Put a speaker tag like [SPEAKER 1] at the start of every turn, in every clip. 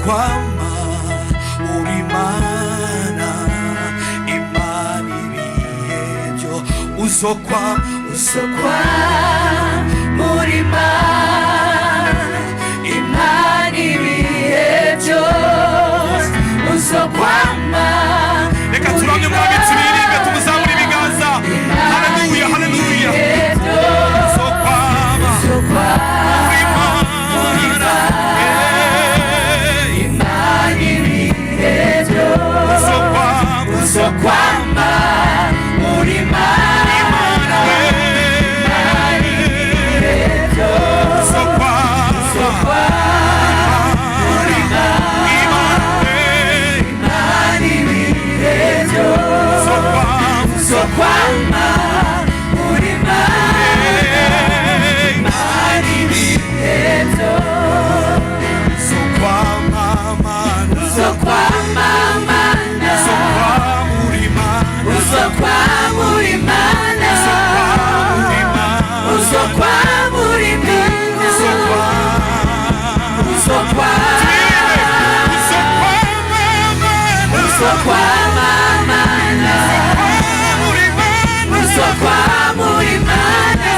[SPEAKER 1] uzokwama uri Mana, Imana ibihe byo uzokwama
[SPEAKER 2] uri Mana, Imana ibihe byose uzokwama.
[SPEAKER 1] Reka turamye mu mitsi biririmbe tumuzamura ibiganza. Haleluya, haleluya. Uzokwama uri Mana,
[SPEAKER 2] Imana ibihe byose uzokwama uri Mana, Imana ibihe byose uzokwama uri Mana, Imana ibihe byose uzokwama uri Mana, Imana ibihe byose
[SPEAKER 1] uzokwama Mana,
[SPEAKER 2] uzokwama Mana,
[SPEAKER 1] uzokwama uri Mana,
[SPEAKER 2] uzokwama uri Mana, uzokwama uri Mana, uzokwama Mana, uzokwama uri Mana,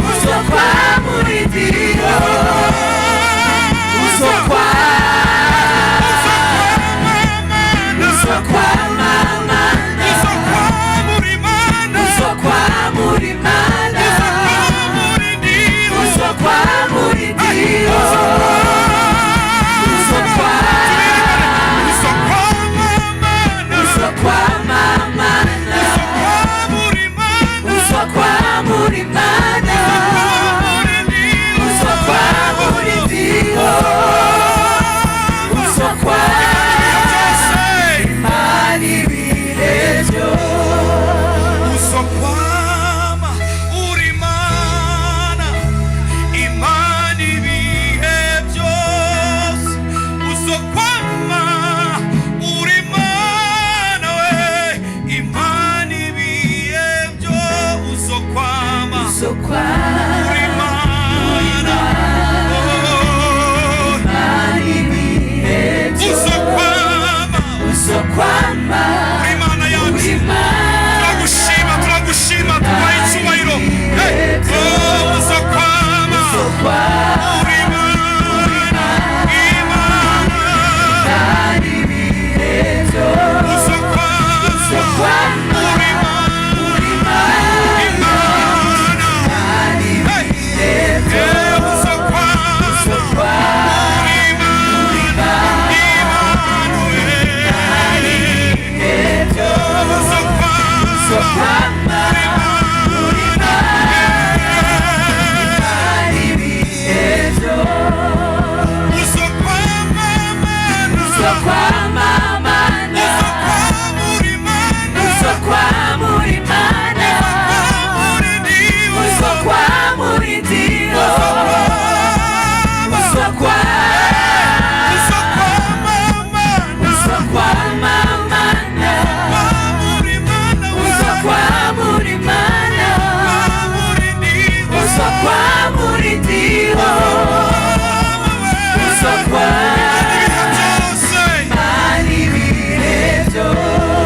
[SPEAKER 2] uzokwama uri Dio, uzokwama Mana, uzokwama uri Mana, uzokwama uri Dio, uzokwama Mana, uzokwama uri Mana, uzokwama uri Dio, uzokwama Imana ibihe byose.
[SPEAKER 1] uzokwama uri Mana, Imana ibihe byose uzokwama uri Mana, we Imana ibihe byose uzokwama uri Mana,
[SPEAKER 2] Imana ibihe byose uzokwama
[SPEAKER 1] uri Mana yacu.
[SPEAKER 2] uri Mana,
[SPEAKER 1] Turagushima tubaha icyubahiro. Uzokwama uri Mana, Imana
[SPEAKER 2] ibihe byose uzokwama
[SPEAKER 1] uri Mana,
[SPEAKER 2] uri Mana,
[SPEAKER 1] Imana
[SPEAKER 2] ibihe byose uzokwama
[SPEAKER 1] uri Mana,
[SPEAKER 2] ibihe byose uzokwama